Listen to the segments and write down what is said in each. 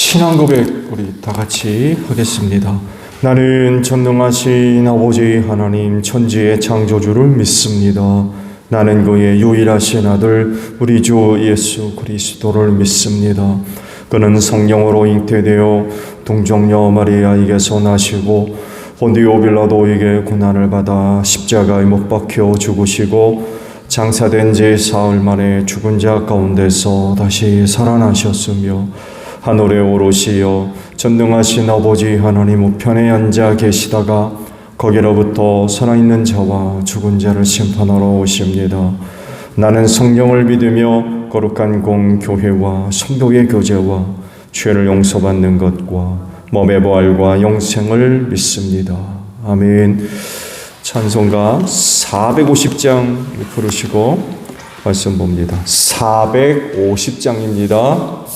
신앙 고백 우리 다 같이 하겠습니다. 나는 전능하신 아버지 하나님 천지의 창조주를 믿습니다. 나는 그의 유일하신 아들 우리 주 예수 그리스도를 믿습니다. 그는 성령으로 잉태되어 동정녀 마리아에게서 나시고 본디오 빌라도에게 고난을 받아 십자가에 못 박혀 죽으시고 장사된 지 사흘 만에 죽은 자 가운데서 다시 살아나셨으며 하늘에 오르시어 전능하신 아버지 하나님 우편에 앉아 계시다가 거기로부터 살아있는 자와 죽은 자를 심판하러 오십니다. 나는 성령을 믿으며 거룩한 공교회와 성도의 교제와 죄를 용서받는 것과 몸의 부활과 영생을 믿습니다. 아멘. 찬송가 450장 부르시고 말씀 봅니다. 450장입니다.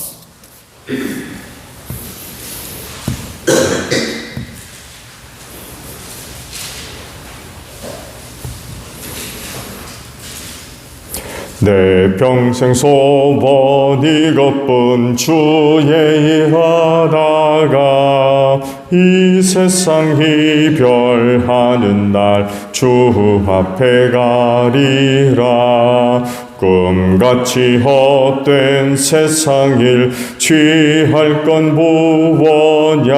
내 평생 소원 이것뿐 주의 일하다가 이 세상 이별하는 날 주 앞에 가리라. 꿈같이 헛된 세상 일 취할 건 무엇냐.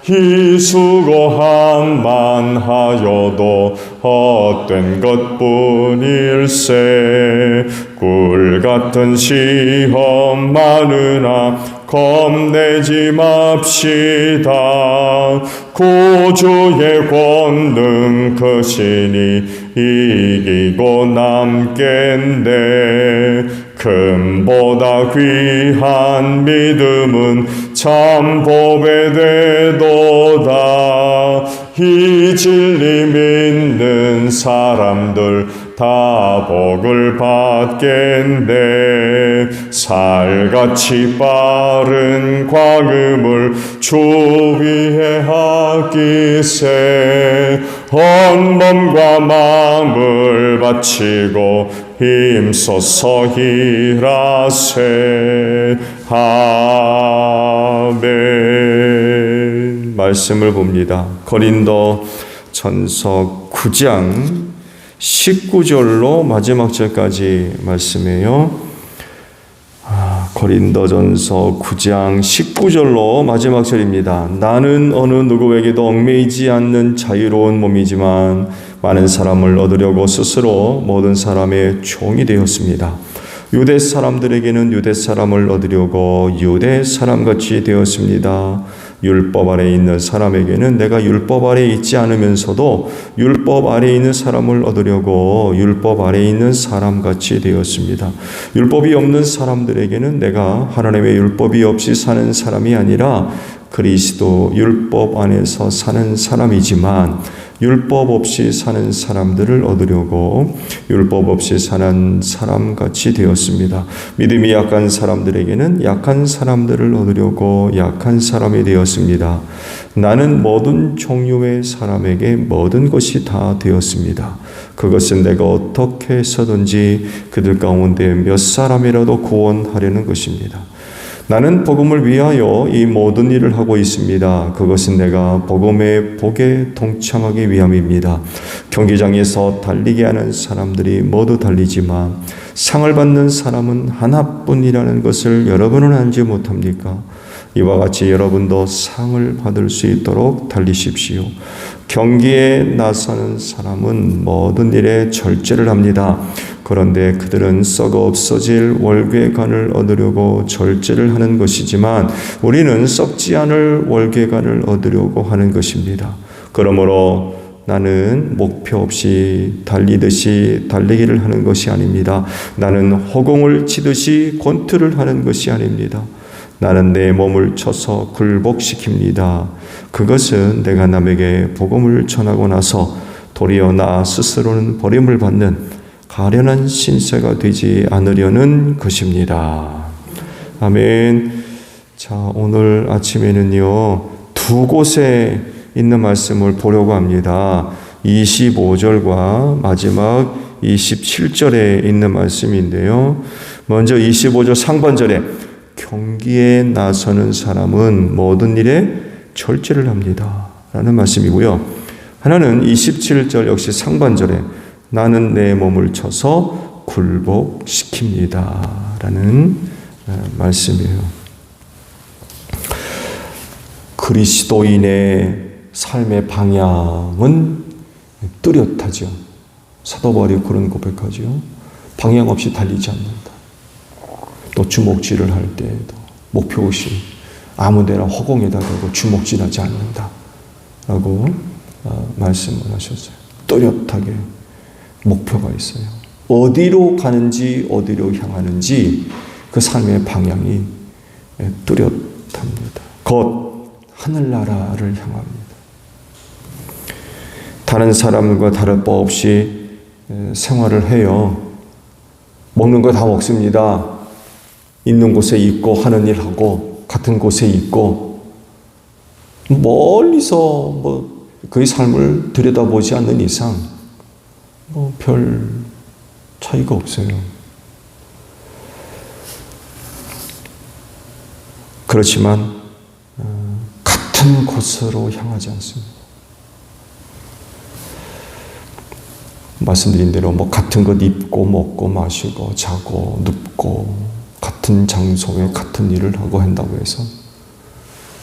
이 수고함만 하여도 헛된 것뿐일세. 꿀같은 시험 많으나 겁내지 맙시다. 구주의 권능 크시니 이기고 남겠네. 금보다 귀한 믿음은 참 복의 되도다. 이 진리 믿는 사람들 다 복을 받겠네. 살같이 빠른 과금을 주 위에 아끼세. 온 몸과 마음을 바치고 힘써서 일하세. 아멘. 말씀을 봅니다. 고린도 전서 9장 19절로 마지막 절까지 말씀이에요. 고린도전서 9장 19절로 마지막 절입니다. 나는 어느 누구에게도 얽매이지 않는 자유로운 몸이지만 많은 사람을 얻으려고 스스로 모든 사람의 종이 되었습니다. 유대 사람들에게는 유대 사람을 얻으려고 유대 사람같이 되었습니다. 율법 아래 있는 사람에게는 내가 율법 아래 있지 않으면서도 율법 아래 있는 사람을 얻으려고 율법 아래 있는 사람같이 되었습니다. 율법이 없는 사람들에게는 내가 하나님의 율법이 없이 사는 사람이 아니라 그리스도 율법 안에서 사는 사람이지만 율법 없이 사는 사람들을 얻으려고 율법 없이 사는 사람같이 되었습니다. 믿음이 약한 사람들에게는 약한 사람들을 얻으려고 약한 사람이 되었습니다. 나는 모든 종류의 사람에게 모든 것이 다 되었습니다. 그것은 내가 어떻게 해서든지 그들 가운데 몇 사람이라도 구원하려는 것입니다. 나는 복음을 위하여 이 모든 일을 하고 있습니다. 그것은 내가 복음의 복에 동참하기 위함입니다. 경기장에서 달리게 하는 사람들이 모두 달리지만 상을 받는 사람은 하나뿐이라는 것을 여러분은 알지 못합니까? 이와 같이 여러분도 상을 받을 수 있도록 달리십시오. 경기에 나서는 사람은 모든 일에 절제를 합니다. 그런데 그들은 썩어 없어질 월궤관을 얻으려고 절제를 하는 것이지만 우리는 썩지 않을 월궤관을 얻으려고 하는 것입니다. 그러므로 나는 목표 없이 달리듯이 달리기를 하는 것이 아닙니다. 나는 허공을 치듯이 권투를 하는 것이 아닙니다. 나는 내 몸을 쳐서 굴복시킵니다. 그것은 내가 남에게 복음을 전하고 나서 도리어 나 스스로는 버림을 받는 가련한 신세가 되지 않으려는 것입니다. 아멘. 자, 오늘 아침에는요, 두 곳에 있는 말씀을 보려고 합니다. 25절과 마지막 27절에 있는 말씀인데요. 먼저 25절 상반절에 경기에 나서는 사람은 모든 일에 절제를 합니다. 라는 말씀이고요. 하나는 27절 역시 상반절에 나는 내 몸을 쳐서 굴복시킵니다. 라는 말씀이에요. 그리스도인의 삶의 방향은 뚜렷하죠. 사도 바울이 그런 고백하죠. 방향 없이 달리지 않는다. 또 주먹질을 할 때에도 목표 없이 아무데나 허공에다 대고 주먹질하지 않는다. 라고 말씀을 하셨어요. 뚜렷하게 목표가 있어요. 어디로 가는지 어디로 향하는지 그 삶의 방향이 뚜렷합니다. 곧 하늘나라를 향합니다. 다른 사람과 다를 바 없이 생활을 해요. 먹는 거 다 먹습니다. 있는 곳에 있고 하는 일 하고 같은 곳에 있고 멀리서 그의 삶을 들여다보지 않는 이상 별 차이가 없어요. 그렇지만 같은 곳으로 향하지 않습니다. 말씀드린 대로 같은 것 입고 먹고 마시고 자고 눕고 같은 장소에 같은 일을 하고 한다고 해서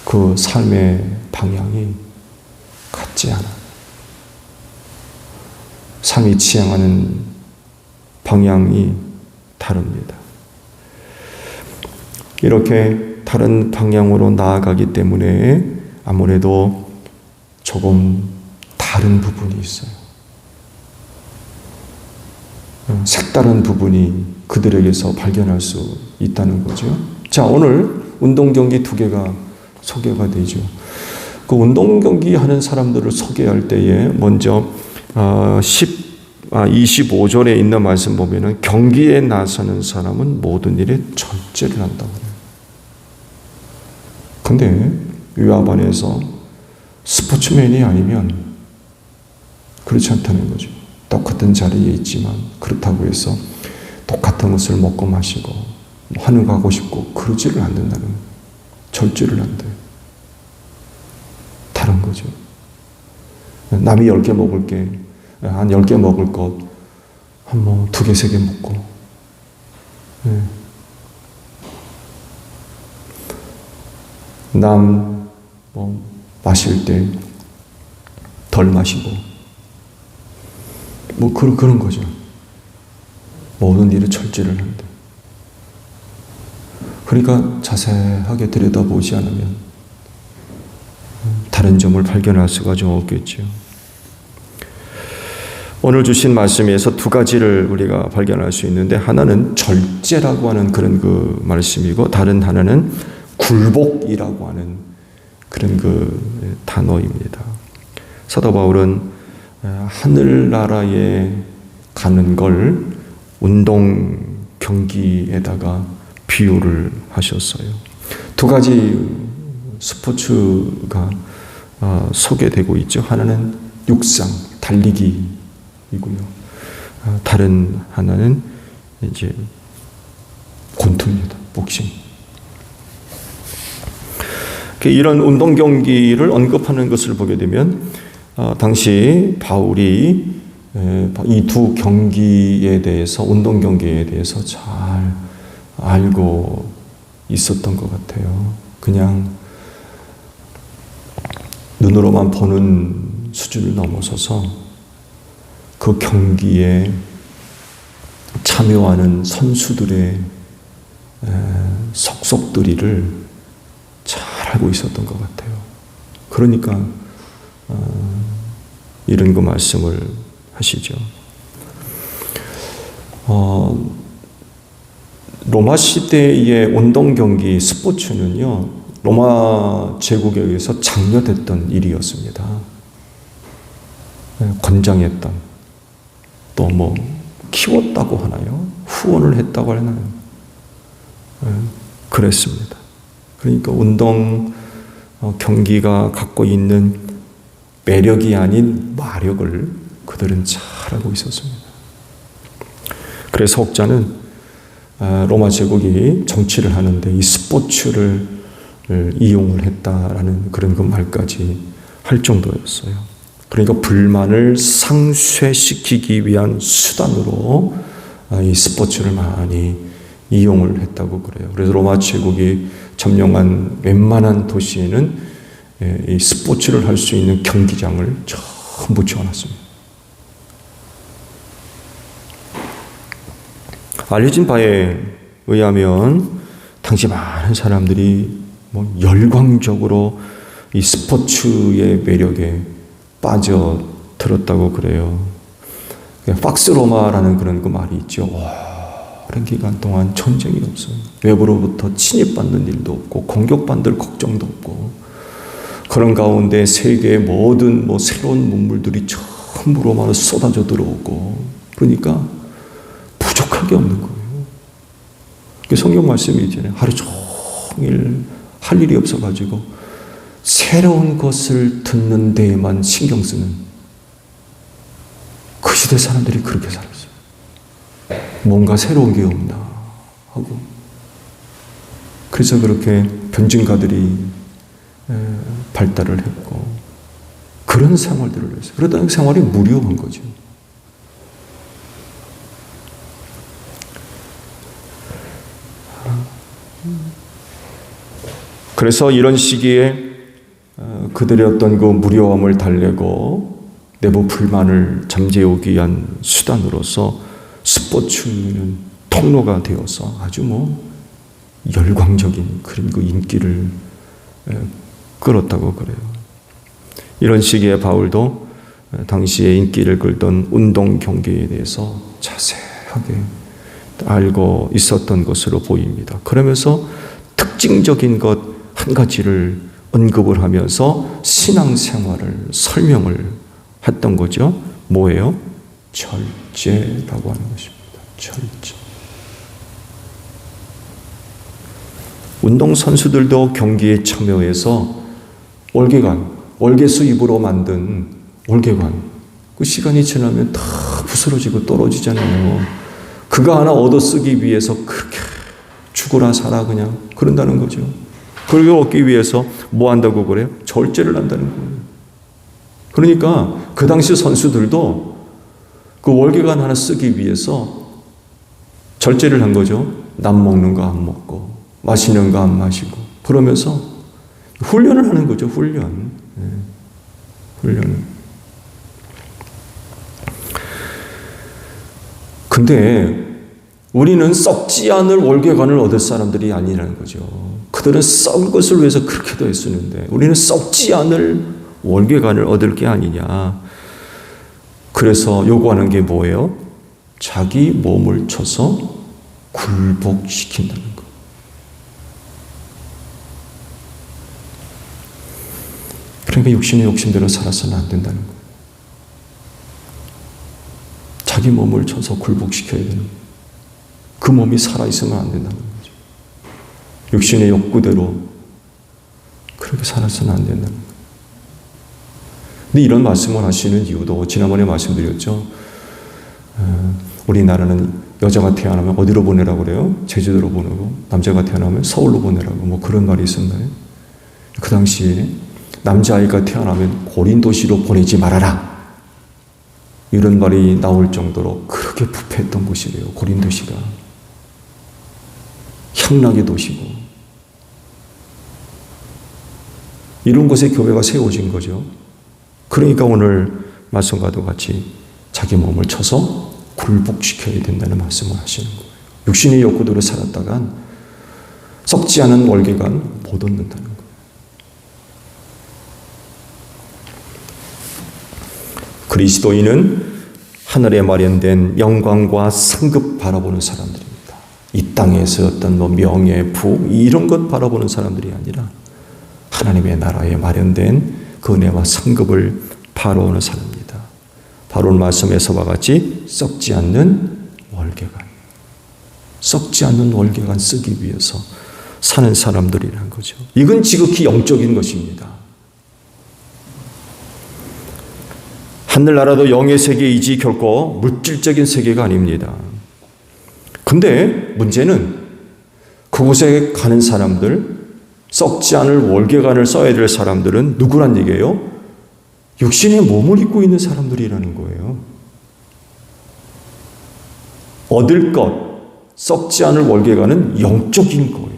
그 삶의 방향이 같지 않아요. 삶이 지향하는 방향이 다릅니다. 이렇게 다른 방향으로 나아가기 때문에 아무래도 조금 다른 부분이 있어요. 색다른 부분이 그들에게서 발견할 수 있다는 거죠. 자, 오늘 운동경기 2개가 소개가 되죠. 그 운동경기 하는 사람들을 소개할 때에 먼저 25절에 있는 말씀 보면은 경기에 나서는 사람은 모든 일에 절제를 한다고 해요. 근데 위압안에서 스포츠맨이 아니면 그렇지 않다는 거죠. 똑같은 자리에 있지만 그렇다고 해서 똑같은 것을 먹고 마시고 하는 거 하고 싶고 그러지를 않는다는, 절제를 한대요. 다른 거죠. 남이 10개 먹을 게 한 10개 먹을 것 한 2개, 3개 먹고, 남 마실 때 덜 마시고 그런 거죠. 모든 일을 절제를 한대. 그러니까 자세하게 들여다보지 않으면 다른 점을 발견할 수가 좀 없겠죠. 오늘 주신 말씀에서 2가지를 우리가 발견할 수 있는데, 하나는 절제라고 하는 그런 그 말씀이고, 다른 하나는 굴복이라고 하는 그런 그 단어입니다. 사도 바울은 하늘나라에 가는 걸 운동 경기에다가 비유를 하셨어요. 2가지 스포츠가 소개되고 있죠. 하나는 육상, 달리기이고요. 다른 하나는 이제 권투입니다. 복싱. 이런 운동 경기를 언급하는 것을 보게 되면 당시 바울이 이 2 경기에 대해서, 운동 경기에 대해서 잘 알고 있었던 것 같아요. 그냥 눈으로만 보는 수준을 넘어서서 그 경기에 참여하는 선수들의 속속들이를 잘 알고 있었던 것 같아요. 그러니까 이런 거 말씀을 하시죠. 로마 시대의 운동 경기 스포츠는요, 로마 제국에 의해서 장려됐던 일이었습니다. 권장했던, 또 키웠다고 하나요? 후원을 했다고 하나요? 그랬습니다. 그러니까 운동 경기가 갖고 있는 매력이 아닌 마력을 그들은 잘 알고 있었습니다. 그래서 혹자는 로마 제국이 정치를 하는데 이 스포츠를 이용을 했다라는 그런 그 말까지 할 정도였어요. 그러니까 불만을 상쇄시키기 위한 수단으로 이 스포츠를 많이 이용을 했다고 그래요. 그래서 로마 제국이 점령한 웬만한 도시에는 이 스포츠를 할 수 있는 경기장을 전부 지어놨습니다. 알려진 바에 의하면 당시 많은 사람들이 열광적으로 이 스포츠의 매력에 빠져들었다고 그래요. 팍스 로마라는 그런 그 말이 있죠. 오랜 기간 동안 전쟁이 없어요. 외부로부터 침입받는 일도 없고 공격받을 걱정도 없고 그런 가운데 세계의 모든 새로운 문물들이 전부 로마로 쏟아져 들어오고 그러니까 부족할 게 없는 거예요. 성경 말씀이 있잖아요. 하루 종일 할 일이 없어가지고 새로운 것을 듣는 데에만 신경 쓰는 그 시대 사람들이 그렇게 살았어요. 뭔가 새로운 게 없나 하고 그래서 그렇게 변증가들이 발달을 했고 그런 생활들을 했어요. 그러다 생활이 무료한 거죠. 그래서 이런 시기에 그들의 어떤 그 무료함을 달래고 내부 불만을 잠재우기 위한 수단으로서 스포츠는 통로가 되어서 아주 열광적인 그런 그 인기를 끌었다고 그래요. 이런 시기에 바울도 당시에 인기를 끌던 운동 경기에 대해서 자세하게 알고 있었던 것으로 보입니다. 그러면서 특징적인 것 한 가지를 언급을 하면서 신앙생활을 설명을 했던 거죠. 뭐예요? 절제라고 하는 것입니다. 절제. 운동선수들도 경기에 참여해서 월계수 잎으로 만든 월계관, 그 시간이 지나면 다 부스러지고 떨어지잖아요. 그거 하나 얻어 쓰기 위해서 그렇게 죽어라 살아 그냥 그런다는 거죠. 그걸 얻기 위해서 뭐 한다고 그래요? 절제를 한다는 거예요. 그러니까 그 당시 선수들도 그 월계관 하나 쓰기 위해서 절제를 한 거죠. 남 먹는 거 안 먹고 마시는 거 안 마시고 그러면서 훈련을 하는 거죠. 훈련. 근데 우리는 썩지 않을 월계관을 얻을 사람들이 아니라는 거죠. 그들은 썩을 것을 위해서 그렇게 더 애쓰는데 우리는 썩지 않을 월계관을 얻을 게 아니냐. 그래서 요구하는 게 뭐예요? 자기 몸을 쳐서 굴복시킨다는 거. 그러니까 육신의 욕심대로 살아서는 안 된다는 거예요. 자기 몸을 쳐서 굴복시켜야 되는 거예요. 그 몸이 살아있으면 안 된다는 거죠. 육신의 욕구대로 그렇게 살아서는 안 된다는 거예요. 근데 이런 말씀을 하시는 이유도 지난번에 말씀드렸죠. 우리나라는 여자가 태어나면 어디로 보내라고 그래요? 제주도로 보내고 남자가 태어나면 서울로 보내라고 그런 말이 있었나요? 그 당시에 남자아이가 태어나면 고린도시로 보내지 말아라. 이런 말이 나올 정도로 그렇게 부패했던 곳이래요. 고린도시가. 향락의 도시고. 이런 곳에 교회가 세워진 거죠. 그러니까 오늘 말씀과도 같이 자기 몸을 쳐서 굴복시켜야 된다는 말씀을 하시는 거예요. 육신의 욕구대로 살았다간 썩지 않은 월계관 못 얻는다는 거예요. 그리스도인은 하늘에 마련된 영광과 상급 바라보는 사람들입니다. 이 땅에서 어떤 명예, 부 이런 것 바라보는 사람들이 아니라 하나님의 나라에 마련된 그 은혜와 상급을 바라보는 사람입니다. 바로 말씀에서와 같이 썩지 않는 월계관, 썩지 않는 월계관 쓰기 위해서 사는 사람들이라는 거죠. 이건 지극히 영적인 것입니다. 하늘나라도 영의 세계이지 결코 물질적인 세계가 아닙니다. 근데 문제는 그곳에 가는 사람들, 썩지 않을 월계관을 써야 될 사람들은 누구란 얘기예요? 육신의 몸을 입고 있는 사람들이라는 거예요. 얻을 것, 썩지 않을 월계관은 영적인 거예요.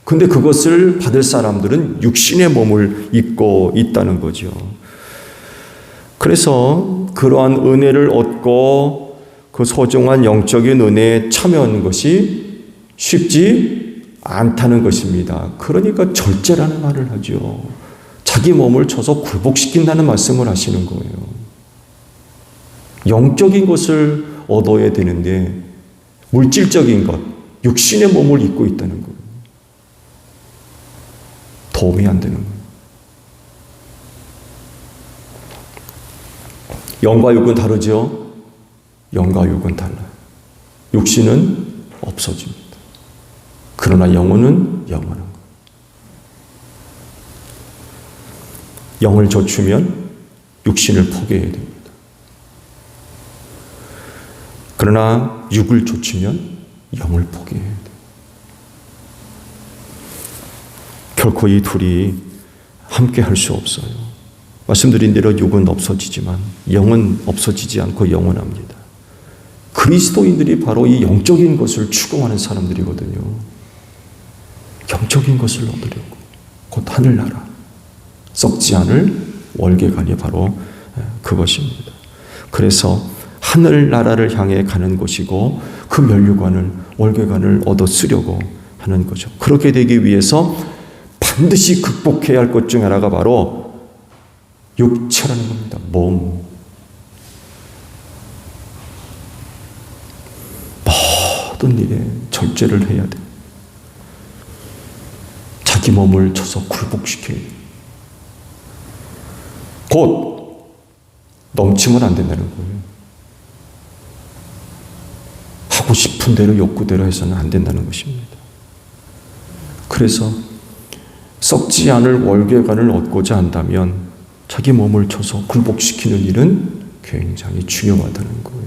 근데 그것을 받을 사람들은 육신의 몸을 입고 있다는 거죠. 그래서 그러한 은혜를 얻고 그 소중한 영적인 은혜에 참여하는 것이 쉽지 않다는 것입니다. 그러니까 절제라는 말을 하죠. 자기 몸을 쳐서 굴복시킨다는 말씀을 하시는 거예요. 영적인 것을 얻어야 되는데 물질적인 것, 육신의 몸을 입고 있다는 거예요. 도움이 안 되는 거예요. 영과 육은 다르죠? 영과 육은 달라요. 육신은 없어집니다. 그러나 영혼은 영원한 거예요. 영을 좇으면 육신을 포기해야 됩니다. 그러나 육을 좇으면 영을 포기해야 돼요. 결코 이 둘이 함께 할 수 없어요. 말씀드린 대로 육은 없어지지만 영은 없어지지 않고 영원합니다. 그리스도인들이 바로 이 영적인 것을 추구하는 사람들이거든요. 영적인 것을 얻으려고 곧 하늘나라, 썩지 않을 월계관이 바로 그것입니다. 그래서 하늘나라를 향해 가는 것이고 그 면류관을, 월계관을 얻어 쓰려고 하는 거죠. 그렇게 되기 위해서 반드시 극복해야 할 것 중 하나가 바로 육체라는 겁니다. 몸. 모든 일에 절제를 해야 돼. 자기 몸을 쳐서 굴복시켜야 돼. 곧 넘치면 안 된다는 거예요. 하고 싶은 대로 욕구대로 해서는 안 된다는 것입니다. 그래서 썩지 않을 월계관을 얻고자 한다면 자기 몸을 쳐서 굴복시키는 일은 굉장히 중요하다는 거예요.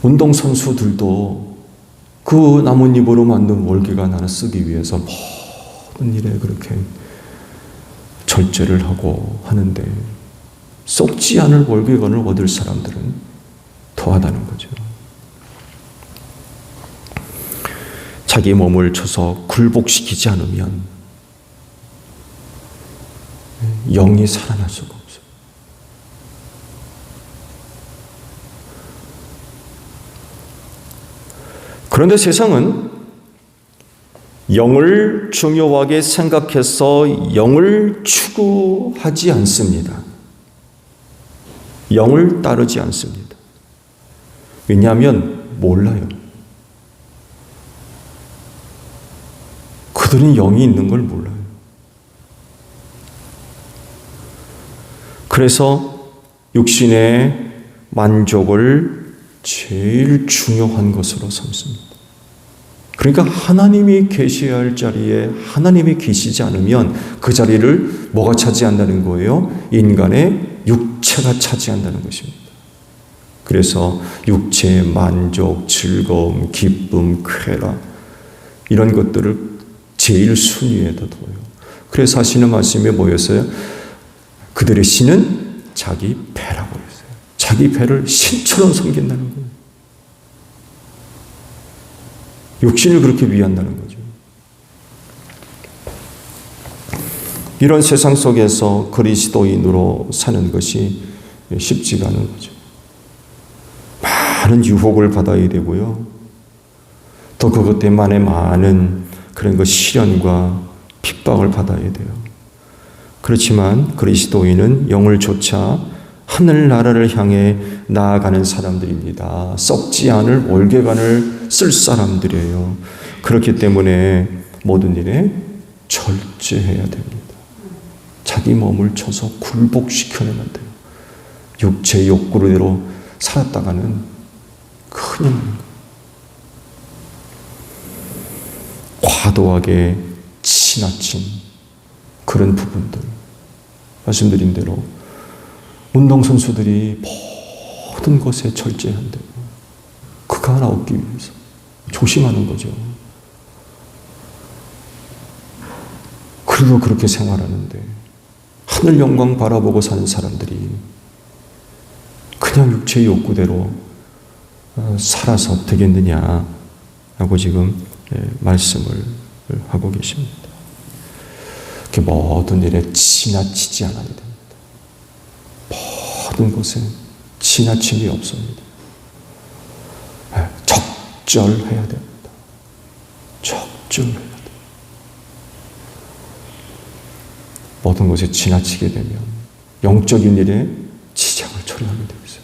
운동선수들도 그 나뭇잎으로 만든 월계관 하나 쓰기 위해서 모든 일에 그렇게 절제를 하고 하는데 썩지 않을 월계관을 얻을 사람들은 더하다는 거죠. 자기 몸을 쳐서 굴복시키지 않으면 영이 살아날 수가 없어요. 그런데 세상은 영을 중요하게 생각해서 영을 추구하지 않습니다. 영을 따르지 않습니다. 왜냐하면 몰라요. 그들은 영이 있는 걸 몰라요. 그래서 육신의 만족을 제일 중요한 것으로 삼습니다. 그러니까 하나님이 계셔야 할 자리에 하나님이 계시지 않으면 그 자리를 뭐가 차지한다는 거예요? 인간의 육체가 차지한다는 것입니다. 그래서 육체의 만족, 즐거움, 기쁨, 쾌락 이런 것들을 제일 순위에다 둬요. 그래서 하시는 말씀이 뭐였어요? 그들의 신은 자기 배라고 했어요. 자기 배를 신처럼 섬긴다는 거예요. 육신을 그렇게 위한다는 거죠. 이런 세상 속에서 그리스도인으로 사는 것이 쉽지가 않은 거죠. 많은 유혹을 받아야 되고요. 또 그것 때문에 많은 그런 것 시련과 핍박을 받아야 돼요. 그렇지만 그리스도인은 영을 좇아 하늘나라를 향해 나아가는 사람들입니다. 썩지 않을 월계관을 쓸 사람들이에요. 그렇기 때문에 모든 일에 절제해야 됩니다. 자기 몸을 쳐서 굴복시켜내면 돼요. 육체 욕구대로 살았다가는 큰일 납니다. 과도하게 지나친 그런 부분들, 말씀드린 대로 운동선수들이 모든 것에 절제한대요. 그 하나 얻기 위해서 조심하는 거죠. 그리고 그렇게 생활하는데 하늘 영광 바라보고 사는 사람들이 그냥 육체의 욕구대로 살아서 되겠느냐라고 지금 말씀을 하고 계십니다. 모든 일에 지나치지 않아야 됩니다. 모든 것에 지나침이 없습니다. 적절해야 됩니다. 적절해야 됩니다. 모든 것에 지나치게 되면 영적인 일에 지장을 초래하게 되어 있어요.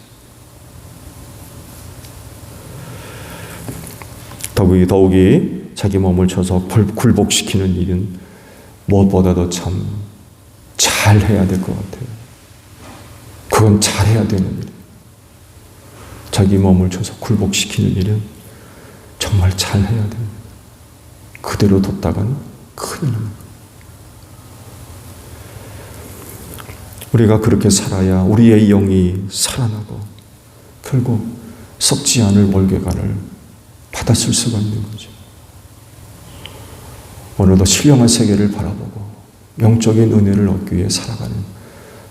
더욱이 자기 몸을 쳐서 굴복시키는 일은 무엇보다도 참 잘해야 될 것 같아요. 그건 잘해야 되는 일이에요. 자기 몸을 쳐서 굴복시키는 일은 정말 잘해야 됩니다. 그대로 뒀다가는 큰일 납니다. 우리가 그렇게 살아야 우리의 영이 살아나고 결국 썩지 않을 월계관을 받았을 수가 있는 거죠. 오늘도 신령한 세계를 바라보고 영적인 은혜를 얻기 위해 살아가는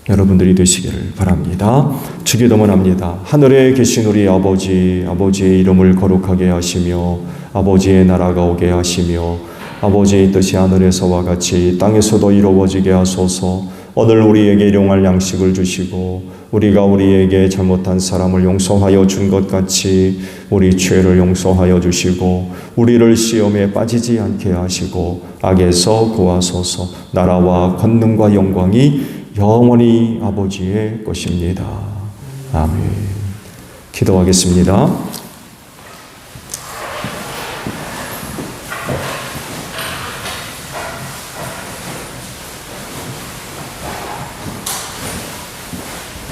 여러분들이 되시기를 바랍니다. 주기도문 합니다. 하늘에 계신 우리 아버지, 아버지의 이름을 거룩하게 하시며 아버지의 나라가 오게 하시며 아버지의 뜻이 하늘에서와 같이 땅에서도 이루어지게 하소서. 오늘 우리에게 일용할 양식을 주시고 우리가 우리에게 잘못한 사람을 용서하여 준 것 같이 우리 죄를 용서하여 주시고 우리를 시험에 빠지지 않게 하시고 악에서 구하소서. 나라와 권능과 영광이 영원히 아버지의 것입니다. 아멘. 기도하겠습니다.